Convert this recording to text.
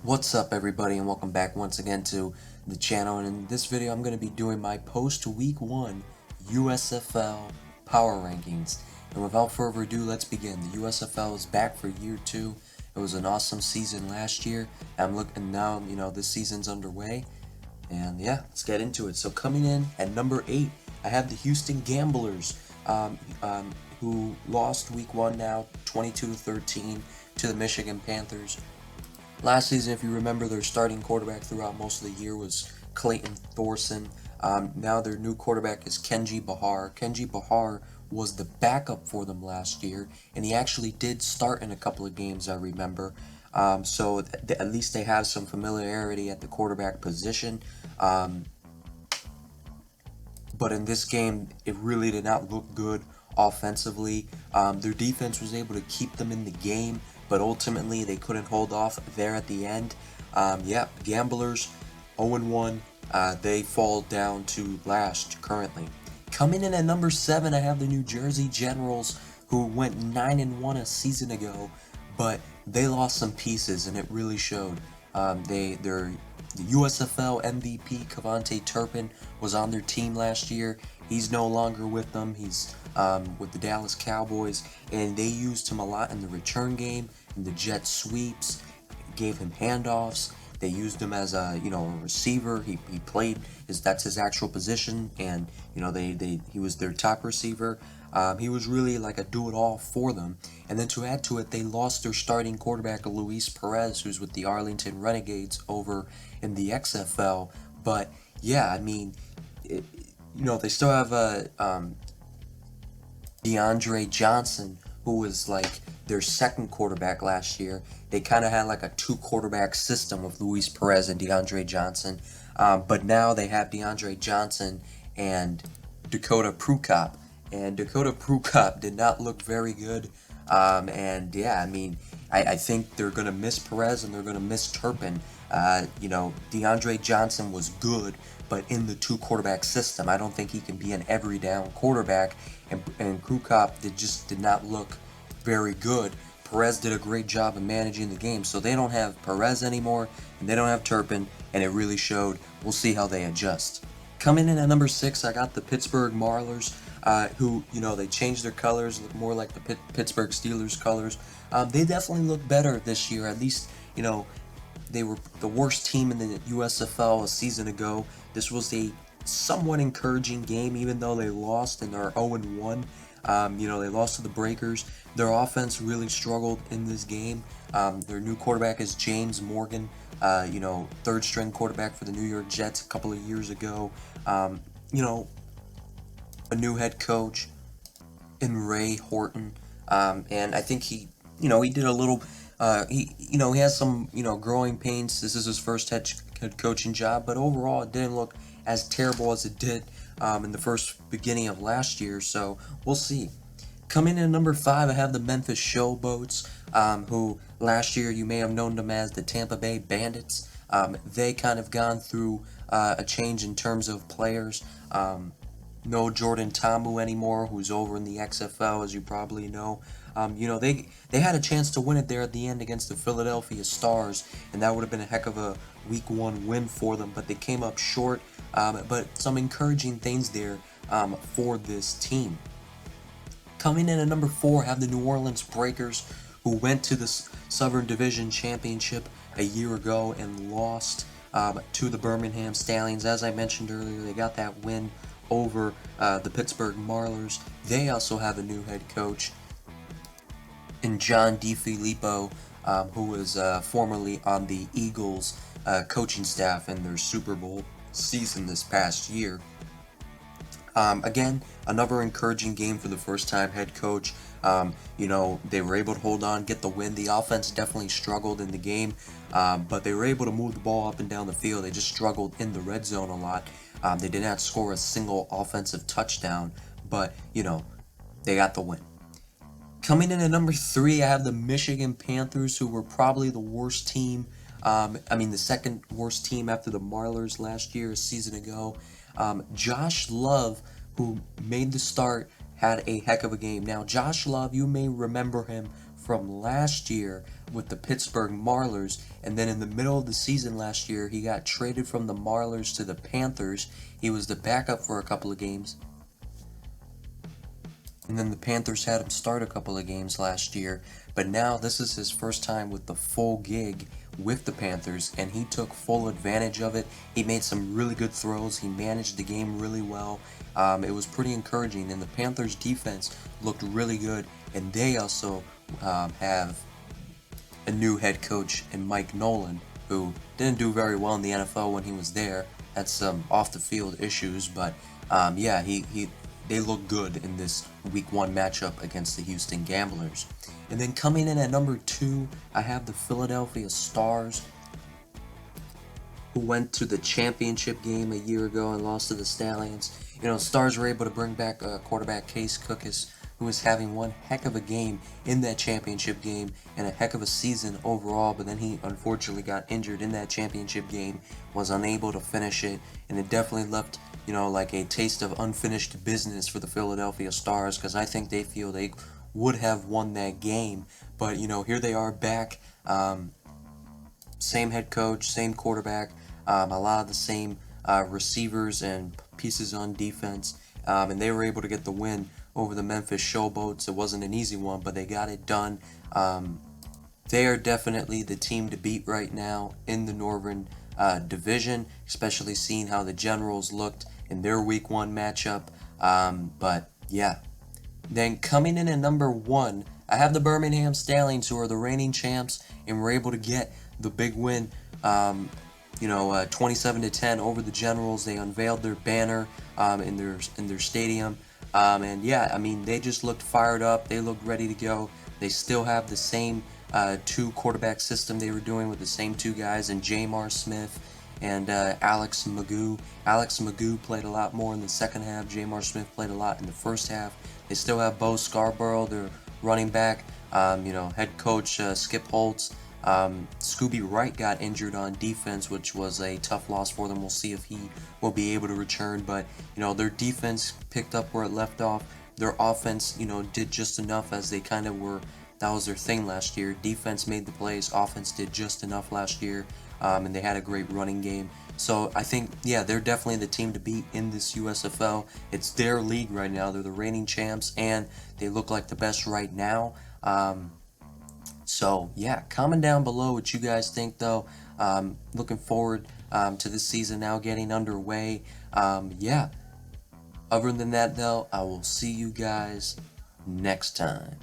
What's up, everybody, and welcome back once again to the channel. And in this video I'm going to be doing my post-week 1 USFL power rankings. And without further ado, let's begin. The USFL is back for year 2. It was an awesome season last year. I'm looking now, this season's underway. And yeah, let's get into it. So coming in at number 8, I have the Houston Gamblers, who lost week 1 now, 22-13 to the Michigan Panthers. Last season, if you remember, their starting quarterback throughout most of the year was Clayton Thorson. Now their new quarterback is Kenji Bahar. Kenji Bahar was the backup for them last year, and he actually did start in a couple of games, I remember. So at least they have some familiarity at the quarterback position. But in this game, it really did not look good offensively. Their defense was able to keep them in the game, but ultimately they couldn't hold off there at the end. Gamblers 0-1. They fall down to last currently. Coming in at number 7, I have the New Jersey Generals, who went 9-1 a season ago, but they lost some pieces, and it really showed. The USFL MVP Cavante Turpin was on their team last year. He's no longer with them. He's with the Dallas Cowboys, and they used him a lot in the return game, in the jet sweeps, gave him handoffs. They used him as a receiver. He played that's his actual position, and he was their top receiver. He was really like a do-it-all for them. And then to add to it, they lost their starting quarterback, Luis Perez, who's with the Arlington Renegades over in the XFL. But yeah, I mean, they still have DeAndre Johnson, who was like their second quarterback last year. They kind of had like a 2-quarterback system with Luis Perez and DeAndre Johnson. But now they have DeAndre Johnson and Dakota Prukop. And Dakota Prukop did not look very good. And yeah, I mean, I think they're going to miss Perez and they're going to miss Turpin. DeAndre Johnson was good, but in the 2-quarterback system, I don't think he can be an every down quarterback. And Prukop just did not look very good. Perez did a great job of managing the game, so they don't have Perez anymore, and they don't have Turpin, and it really showed. We'll see how they adjust. Coming in at number 6, I got the Pittsburgh Maulers, who, they changed their colors, look more like the Pittsburgh Steelers colors. They definitely look better this year. At least, they were the worst team in the USFL a season ago. This was a somewhat encouraging game, even though they lost and they're 0-1. They lost to the Breakers. Their offense really struggled in this game. Their new quarterback is James Morgan, third-string quarterback for the New York Jets a couple of years ago. A new head coach in Ray Horton, and I think he did a little. He has some growing pains. This is his first head coaching job, but overall it didn't look as terrible as it did in the first beginning of last year. So we'll see. Coming in at number 5, I have the Memphis Showboats, who last year you may have known them as the Tampa Bay Bandits. They kind of gone through a change in terms of players. No Jordan Tamu anymore, who's over in the XFL, as you probably know. They had a chance to win it there at the end against the Philadelphia Stars, and that would have been a heck of a week 1 win for them, but they came up short. But some encouraging things there for this team. Coming in at number 4, I have the New Orleans Breakers, who went to the Southern Division Championship a year ago and lost to the Birmingham Stallions. As I mentioned earlier, they got that win over the Pittsburgh Maulers. They also have a new head coach in John DeFilippo, who was formerly on the Eagles coaching staff in their Super Bowl season this past year. Again, another encouraging game for the first-time head coach. They were able to hold on, get the win. The offense definitely struggled in the game, but they were able to move the ball up and down the field. They just struggled in the red zone a lot. They did not score a single offensive touchdown, but, they got the win. Coming in at number 3, I have the Michigan Panthers, who were probably the worst team. The second worst team after the Maulers last year, a season ago. Josh Love, who made the start, had a heck of a game. Now, Josh Love, you may remember him from last year with the Pittsburgh Maulers, and then in the middle of the season last year, he got traded from the Maulers to the Panthers. He was the backup for a couple of games. And then the Panthers had him start a couple of games last year, but now this is his first time with the full gig with the Panthers, and he took full advantage of it. He made some really good throws. He managed the game really well. It was pretty encouraging, and the Panthers defense looked really good, and they also have a new head coach in Mike Nolan, who didn't do very well in the NFL when he was there. Had some off the field issues, but yeah, they look good in this Week 1 matchup against the Houston Gamblers. And then coming in at number 2, I have the Philadelphia Stars, who went to the championship game a year ago and lost to the Stallions. You know, Stars were able to bring back quarterback Case Cookus, who was having one heck of a game in that championship game and a heck of a season overall, but then he unfortunately got injured in that championship game, was unable to finish it, and it definitely left, you know, like a taste of unfinished business for the Philadelphia Stars, because I think they feel they would have won that game. But, you know, here they are back, same head coach, same quarterback, a lot of the same receivers and pieces on defense, and they were able to get the win over the Memphis Showboats. It wasn't an easy one, but they got it done. They are definitely the team to beat right now in the Northern Division, especially seeing how the Generals looked in their Week 1 matchup. But yeah. Then coming in at number 1, I have the Birmingham Stallions, who are the reigning champs, and were able to get the big win, 27-10 over the Generals. They unveiled their banner in their stadium. And yeah, I mean, they just looked fired up. They looked ready to go. They still have the same 2 quarterback system they were doing with the same 2 guys, and Jamar Smith and Alex Magoo. Alex Magoo played a lot more in the second half. Jamar Smith played a lot in the first half. They still have Bo Scarborough, their running back. Head coach Skip Holtz. Scooby Wright got injured on defense, which was a tough loss for them. We'll see if he will be able to return, but their defense picked up where it left off. Their offense, did just enough, as they kind of were. That was their thing last year. Defense made the plays. Offense did just enough last year, and they had a great running game. So I think, yeah, they're definitely the team to beat in this USFL. It's their league right now. They're the reigning champs, and they look like the best right now. So yeah, comment down below what you guys think, though. Looking forward to this season now getting underway. Yeah. Other than that, though, I will see you guys next time.